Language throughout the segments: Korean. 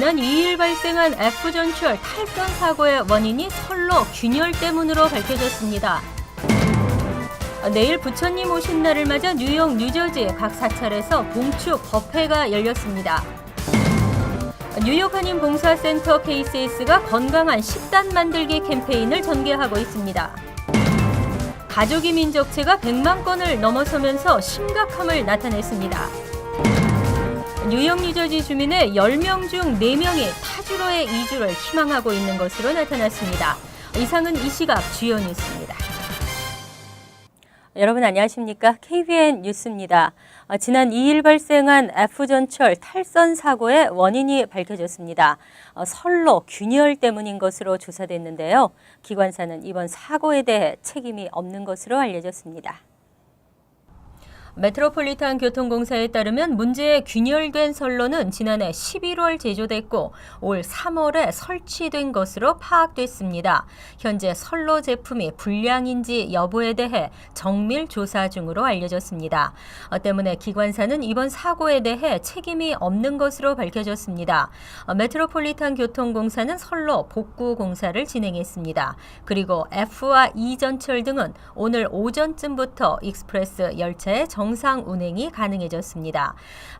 지난 2일 발생한 F전철 탈선 사고의 원인이 선로 균열 때문으로 밝혀졌습니다. 내일 부처님 오신 날을 맞아 뉴욕, 뉴저지 각 사찰에서 봉축 법회가 열렸습니다. 뉴욕 한인 봉사센터 KCS가 건강한 식단 만들기 캠페인을 전개하고 있습니다. 가족이 민족체가 100만 건을 넘어서면서 심각함을 나타냈습니다. 뉴욕, 뉴저지 주민의 10명 중 4명이 타주로의 이주를 희망하고 있는 것으로 나타났습니다. 이상은 이 시각 주요 뉴스입니다. 여러분 안녕하십니까? KBN 뉴스입니다. 지난 2일 발생한 F전철 탈선 사고의 원인이 밝혀졌습니다. 선로 균열 때문인 것으로 조사됐는데요. 기관사는 이번 사고에 대해 책임이 없는 것으로 알려졌습니다. 메트로폴리탄 교통공사에 따르면 문제의 균열된 선로는 지난해 11월 제조됐고 올 3월에 설치된 것으로 파악됐습니다. 현재 선로 제품이 불량인지 여부에 대해 정밀 조사 중으로 알려졌습니다. 때문에 기관사는 이번 사고에 대해 책임이 없는 것으로 밝혀졌습니다. 메트로폴리탄 교통공사는 선로 복구 공사를 진행했습니다. 그리고 F와 E 전철 등은 오늘 오전쯤부터 익스프레스 열차의 정상 운행이 가능해졌습니다.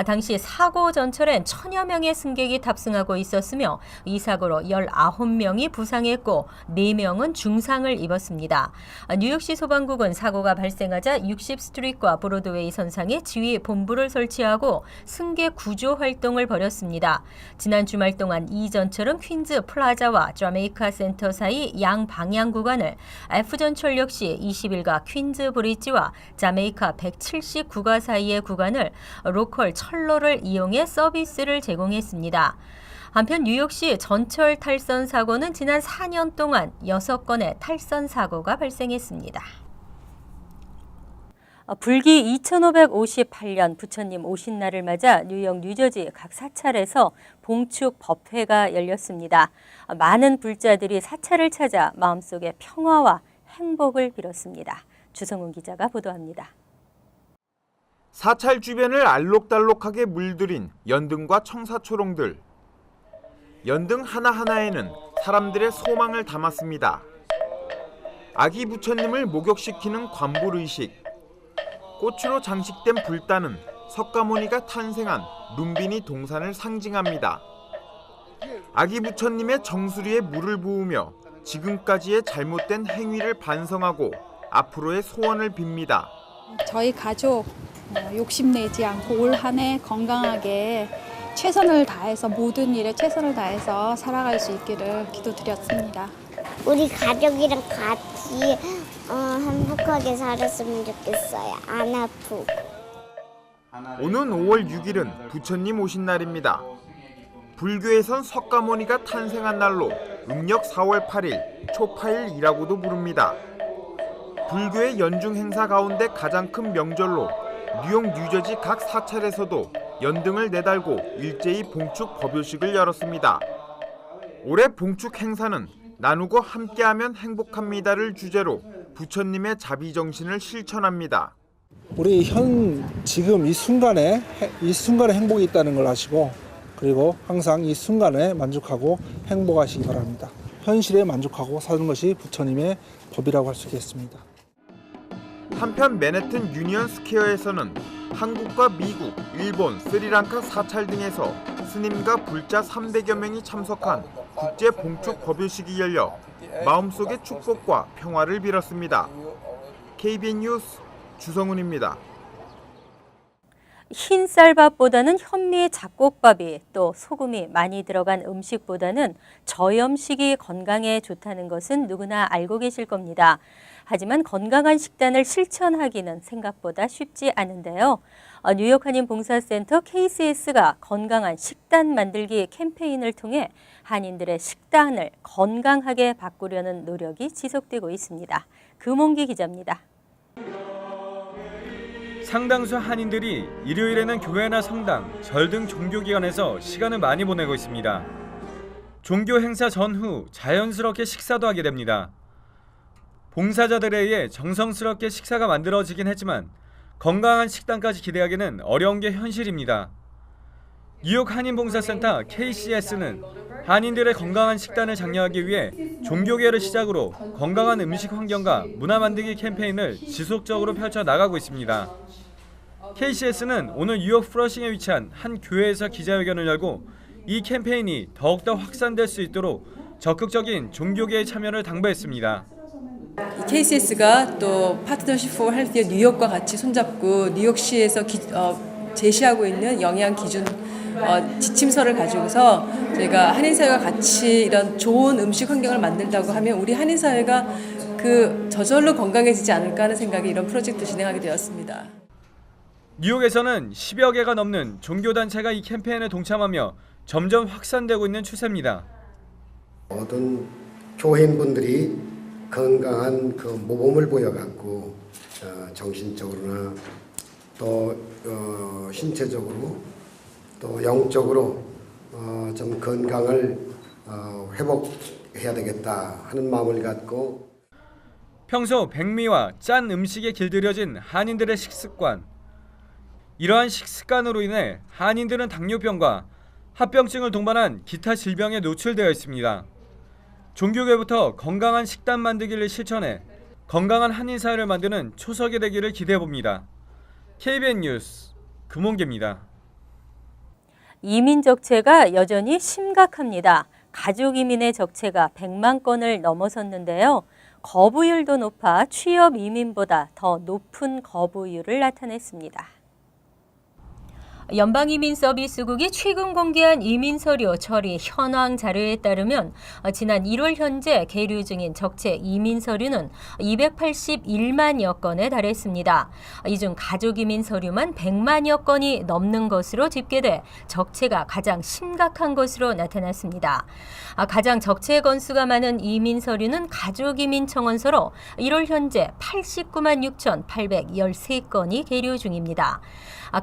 당시 사고 전철엔 1000여 명의 승객이 탑승하고 있었으며 이 사고로 19명이 부상했고 4명은 중상을 입었습니다. 뉴욕시 소방국은 사고가 발생하자 60스트리트와 브로드웨이 선상에 지휘 본부를 설치하고 승객 구조 활동을 벌였습니다. 지난 주말 동안 이 전철은 퀸즈 플라자와 자메이카 센터 사이 양 방향 구간을, F전철 역시 20일가 퀸즈 브릿지와 자메이카 179가 사이의 구간을 로컬 철로를 이용해 서비스를 제공했습니다. 한편 뉴욕시 전철 탈선 사고는 지난 4년 동안 6건의 탈선 사고가 발생했습니다. 불기 2558년 부처님 오신 날을 맞아 뉴욕, 뉴저지 각 사찰에서 봉축 법회가 열렸습니다. 많은 불자들이 사찰을 찾아 마음속의 평화와 행복을 빌었습니다. 주성훈 기자가 보도합니다. 사찰 주변을 알록달록하게 물들인 연등과 청사초롱들. 연등 하나하나에는 사람들의 소망을 담았습니다. 아기 부처님을 목욕시키는 관불의식, 꽃으로 장식된 불단은 석가모니가 탄생한 룸비니 동산을 상징합니다. 아기 부처님의 정수리에 물을 부으며 지금까지의 잘못된 행위를 반성하고 앞으로의 소원을 빕니다. 저희 가족 욕심내지 않고 올 한 해 건강하게 최선을 다해서 모든 일에 최선을 다해서 살아갈 수 있기를 기도드렸습니다. 우리 가족이랑 같이 행복하게 살았으면 좋겠어요. 안 아프고. 오는 5월 6일은 부처님 오신 날입니다. 불교에선 석가모니가 탄생한 날로 음력 4월 8일 초파일이라고도 부릅니다. 불교의 연중 행사 가운데 가장 큰 명절로 뉴욕, 뉴저지 각 사찰에서도 연등을 내달고 일제히 봉축 법요식을 열었습니다. 올해 봉축 행사는 나누고 함께하면 행복합니다를 주제로 부처님의 자비정신을 실천합니다. 우리 지금 이 순간에 행복이 있다는 걸 아시고, 그리고 항상 이 순간에 만족하고 행복하시기 바랍니다. 현실에 만족하고 사는 것이 부처님의 법이라고 할 수 있겠습니다. 한편 맨해튼 유니언 스퀘어에서는 한국과 미국, 일본, 스리랑카 사찰 등에서 스님과 불자 300여 명이 참석한 국제 봉축 법요식이 열려 마음속의 축복과 평화를 빌었습니다. KBN 뉴스 주성훈입니다. 흰 쌀밥보다는 현미 잡곡밥이, 또 소금이 많이 들어간 음식보다는 저염식이 건강에 좋다는 것은 누구나 알고 계실 겁니다. 하지만 건강한 식단을 실천하기는 생각보다 쉽지 않은데요. 뉴욕 한인 봉사센터 KCS가 건강한 식단 만들기 캠페인을 통해 한인들의 식단을 건강하게 바꾸려는 노력이 지속되고 있습니다. 금홍기 기자입니다. 상당수 한인들이 일요일에는 교회나 성당, 절 등 종교기관에서 시간을 많이 보내고 있습니다. 종교 행사 전후 자연스럽게 식사도 하게 됩니다. 봉사자들에 의해 정성스럽게 식사가 만들어지긴 했지만 건강한 식단까지 기대하기는 어려운 게 현실입니다. 뉴욕 한인봉사센터 KCS는 한인들의 건강한 식단을 장려하기 위해 종교계를 시작으로 건강한 음식 환경과 문화 만들기 캠페인을 지속적으로 펼쳐 나가고 있습니다. KCS는 오늘 뉴욕 플러싱에 위치한 한 교회에서 기자회견을 열고 이 캠페인이 더욱더 확산될 수 있도록 적극적인 종교계의 참여를 당부했습니다. KCS가 또 파트너십 포 헬스케어 뉴욕과 같이 손잡고 뉴욕시에서 제시하고 있는 영양 기준 지침서를 가지고서 저희가 한인사회가 같이 이런 좋은 음식 환경을 만든다고 하면 우리 한인사회가 저절로 건강해지지 않을까 하는 생각에 이런 프로젝트 진행하게 되었습니다. 뉴욕에서는 10여 개가 넘는 종교단체가 이 캠페인에 동참하며 점점 확산되고 있는 추세입니다. 모든 교인분들이 건강한 모범을 보여갖고 정신적으로나 또 신체적으로 또 영적으로 좀 건강을 회복해야 되겠다 하는 마음을 갖고 평소 백미와 짠 음식에 길들여진 한인들의 식습관. 이러한 식습관으로 인해 한인들은 당뇨병과 합병증을 동반한 기타 질병에 노출되어 있습니다. 종교계부터 건강한 식단 만들기를 실천해 건강한 한인 사회를 만드는 초석이 되기를 기대해봅니다. KBN 뉴스 금홍계입니다. 이민 적체가 여전히 심각합니다. 가족 이민의 적체가 100만 건을 넘어섰는데요. 거부율도 높아 취업 이민보다 더 높은 거부율을 나타냈습니다. 연방이민서비스국이 최근 공개한 이민서류 처리 현황 자료에 따르면 지난 1월 현재 계류 중인 적체 이민서류는 281만여 건에 달했습니다. 이 중 가족이민서류만 100만여 건이 넘는 것으로 집계돼 적체가 가장 심각한 것으로 나타났습니다. 가장 적체 건수가 많은 이민서류는 가족이민청원서로 1월 현재 89만 6,813건이 계류 중입니다.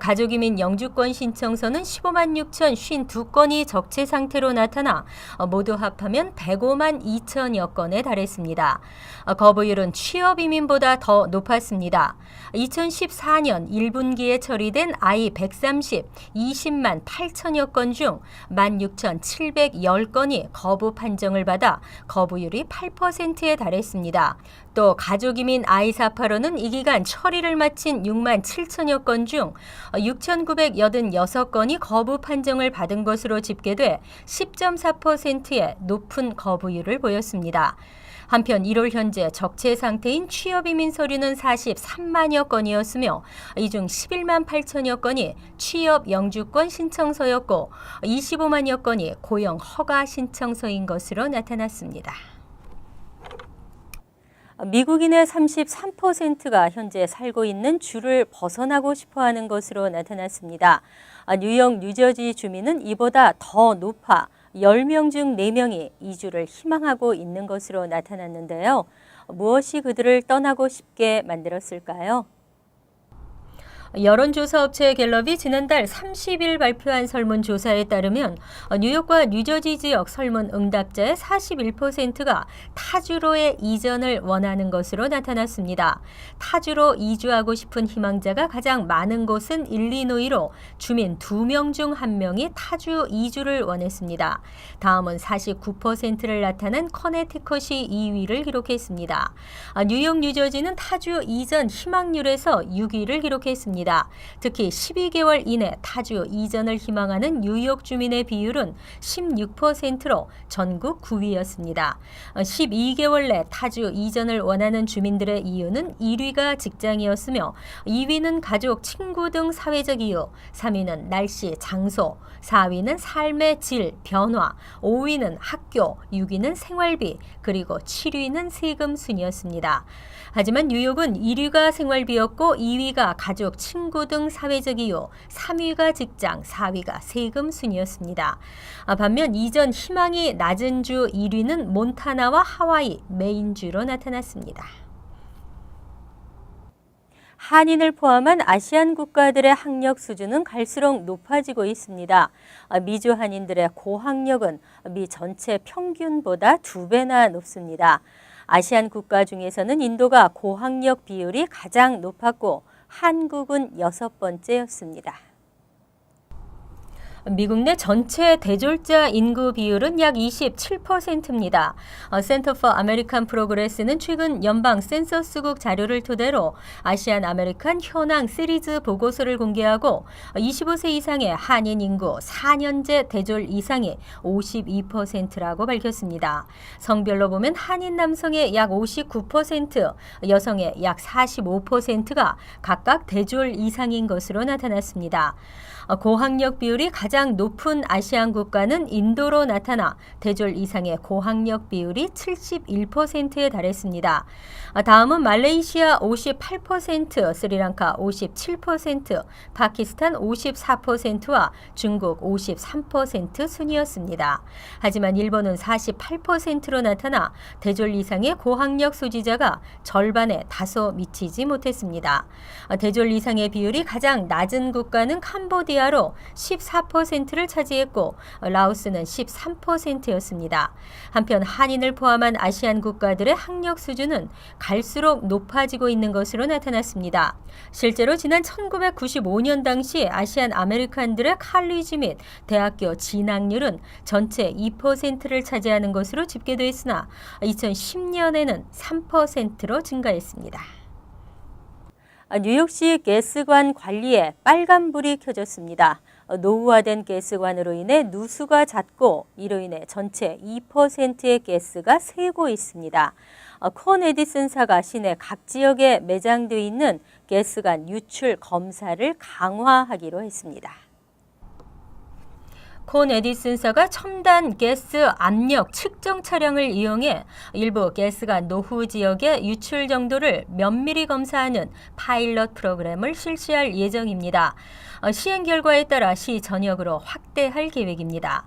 가족이민 영주권 신청서는 15만 6,052건이 적체 상태로 나타나 모두 합하면 105만 2천여 건에 달했습니다. 거부율은 취업이민보다 더 높았습니다. 2014년 1분기에 처리된 I-130, 20만 8천여 건 중 16,710건이 거부 판정을 받아 거부율이 8%에 달했습니다. 또 가족이민 I-485는 이 기간 처리를 마친 6만 7천여 건 중 6,986건이 거부 판정을 받은 것으로 집계돼 10.4%의 높은 거부율을 보였습니다. 한편 1월 현재 적체 상태인 취업이민 서류는 43만여 건이었으며 이 중 11만 8천여 건이 취업 영주권 신청서였고 25만여 건이 고용 허가 신청서인 것으로 나타났습니다. 미국인의 33%가 현재 살고 있는 주를 벗어나고 싶어하는 것으로 나타났습니다. 뉴욕, 뉴저지 주민은 이보다 더 높아 10명 중 4명이 이주를 희망하고 있는 것으로 나타났는데요. 무엇이 그들을 떠나고 싶게 만들었을까요? 여론조사 업체 갤럽이 지난달 30일 발표한 설문조사에 따르면 뉴욕과 뉴저지 지역 설문 응답자의 41%가 타주로의 이전을 원하는 것으로 나타났습니다. 타주로 이주하고 싶은 희망자가 가장 많은 곳은 일리노이로 주민 2명 중 1명이 타주 이주를 원했습니다. 다음은 49%를 나타낸 커네티컷이 2위를 기록했습니다. 뉴욕, 뉴저지는 타주 이전 희망률에서 6위를 기록했습니다. 특히 12개월 이내 타주 이전을 희망하는 뉴욕 주민의 비율은 16%로 전국 9위였습니다. 12개월 내 타주 이전을 원하는 주민들의 이유는 1위가 직장이었으며 2위는 가족, 친구 등 사회적 이유, 3위는 날씨, 장소, 4위는 삶의 질, 변화, 5위는 학교, 6위는 생활비, 그리고 7위는 세금 순이었습니다. 하지만 뉴욕은 1위가 생활비였고 2위가 가족, 친구 등 사회적 이유, 3위가 직장, 4위가 세금 순이었습니다. 반면 이전 희망이 낮은 주 1위는 몬타나와 하와이, 메인주로 나타났습니다. 한인을 포함한 아시안 국가들의 학력 수준은 갈수록 높아지고 있습니다. 미주 한인들의 고학력은 미 전체 평균보다 2배나 높습니다. 아시안 국가 중에서는 인도가 고학력 비율이 가장 높았고 한국은 6번째였습니다. 미국 내 전체 대졸자 인구 비율은 약 27%입니다. 센터 포 아메리칸 프로그레스는 최근 연방 센서스국 자료를 토대로 아시안 아메리칸 현황 시리즈 보고서를 공개하고 25세 이상의 한인 인구 4년제 대졸 이상이 52%라고 밝혔습니다. 성별로 보면 한인 남성의 약 59%, 여성의 약 45%가 각각 대졸 이상인 것으로 나타났습니다. 고학력 비율이 가장 높은 아시안 국가는 인도로 나타나 대졸 이상의 고학력 비율이 71%에 달했습니다. 다음은 말레이시아 58%, 스리랑카 57%, 파키스탄 54%와 중국 53% 순이었습니다. 하지만 일본은 48%로 나타나 대졸 이상의 고학력 소지자가 절반에 다소 미치지 못했습니다. 대졸 이상의 비율이 가장 낮은 국가는 캄보디아로 14%를 차지했고 라오스는 13%였습니다. 한편 한인을 포함한 아시안 국가들의 학력 수준은 갈수록 높아지고 있는 것으로 나타났습니다. 실제로 지난 1995년 당시 아시안 아메리칸들의 칼리지 및 대학교 진학률은 전체 2%를 차지하는 것으로 집계됐으나 2010년에는 3%로 증가했습니다. 뉴욕시 가스관 관리에 빨간불이 켜졌습니다. 노후화된 가스관으로 인해 누수가 잦고 이로 인해 전체 2%의 가스가 새고 있습니다. 콘 에디슨사가 시내 각 지역에 매장되어 있는 가스관 유출 검사를 강화하기로 했습니다. 콘 에디슨사가 첨단 가스 압력 측정 차량을 이용해 일부 가스관 노후 지역의 유출 정도를 면밀히 검사하는 파일럿 프로그램을 실시할 예정입니다. 시행 결과에 따라 시 전역으로 확대할 계획입니다.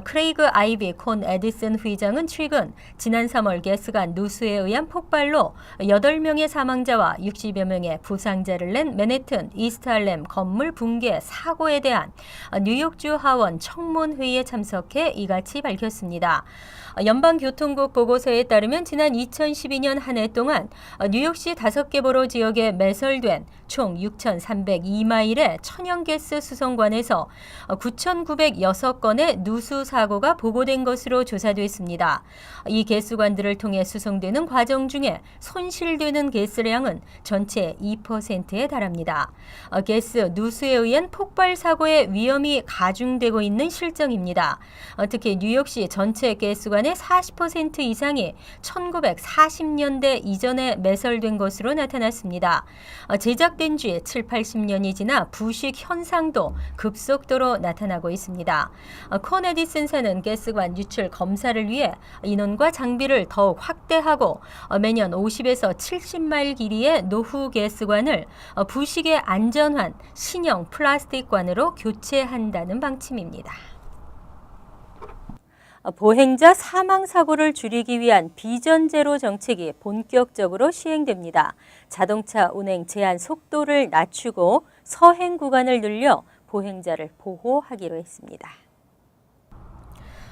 크레이그 아이비 콘 에디슨 회장은 최근 지난 3월 가스관 누수에 의한 폭발로 8명의 사망자와 60여 명의 부상자를 낸 맨해튼 이스트할렘 건물 붕괴 사고에 대한 뉴욕주 하원 청문회의에 참석해 이같이 밝혔습니다. 연방교통국 보고서에 따르면 지난 2012년 한 해 동안 뉴욕시 5개 보로 지역에 매설된 총 6,302마일의 천연가스 수송관에서 9,906건의 누수 사고가 보고된 것으로 조사됐습니다. 이 가스관들을 통해 수송되는 과정 중에 손실되는 가스량은 전체 2%에 달합니다. 가스 누수에 의한 폭발 사고의 위험이 가중되고 있는 실정입니다. 특히 뉴욕시 전체 가스관의 40% 이상이 1940년대 이전에 매설된 것으로 나타났습니다. 제작된 지 7, 80년이 지나 부식 현상도 급속도로 나타나고 있습니다. 콘 에디슨사는 가스관 유출 검사를 위해 인원과 장비를 더욱 확대하고 매년 50에서 70마일 길이의 노후 가스관을 부식에 안전한 신형 플라스틱관으로 교체한다는 방침입니다. 보행자 사망 사고를 줄이기 위한 비전 제로 정책이 본격적으로 시행됩니다. 자동차 운행 제한 속도를 낮추고 서행 구간을 늘려 보행자를 보호하기로 했습니다.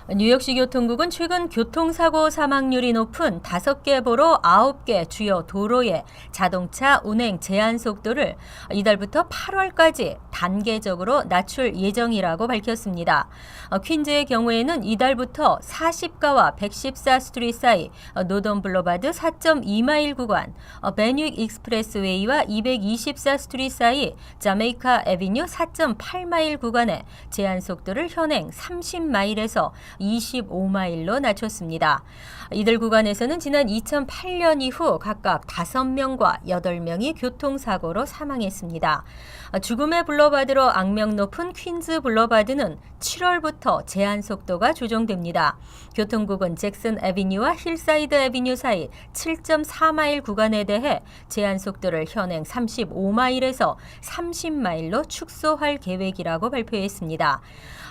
뉴욕시 교통국은 최근 교통사고 사망률이 높은 5개 보로 9개 주요 도로의 자동차 운행 제한 속도를 이달부터 8월까지 단계적으로 낮출 예정이라고 밝혔습니다. 퀸즈의 경우에는 이달부터 40가와 114 스트리트 사이 노던 블루바드 4.2마일 구간, 베뉴익 익스프레스웨이와 224 스트리트 사이 자메이카 애비뉴 4.8마일 구간의 제한 속도를 현행 30마일에서 25마일로 낮췄습니다. 이들 구간에서는 지난 2008년 이후 각각 5명과 8명이 교통사고로 사망했습니다. 죽음의 블러바드로 악명 높은 퀸즈 블러바드는 7월부터 제한 속도가 조정됩니다. 교통국은 잭슨 애비뉴와 힐사이드 애비뉴 사이 7.4마일 구간에 대해 제한 속도를 현행 35마일에서 30마일로 축소할 계획이라고 발표했습니다.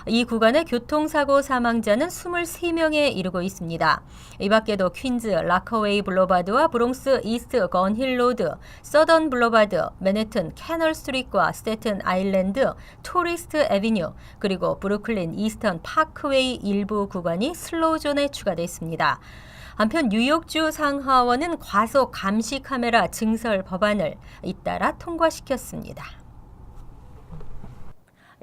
이 구간의 교통사고 사망자는 23명에 이르고 있습니다. 이 밖에도 퀸즈, 라커웨이 블로바드와 브롱스 이스트 건힐 로드, 서던 블로바드, 맨해튼 캐널 스트리트와 스태튼 아일랜드, 토리스트 애비뉴, 그리고 브루클린 이스턴 파크웨이 일부 구간이 슬로우존에 추가됐습니다. 한편 뉴욕주 상하원은 과속 감시 카메라 증설 법안을 잇따라 통과시켰습니다.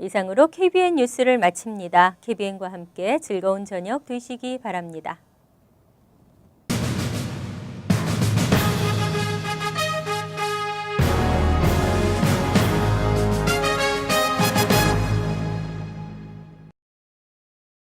이상으로 KBN 뉴스를 마칩니다. KBN과 함께 즐거운 저녁 되시기 바랍니다.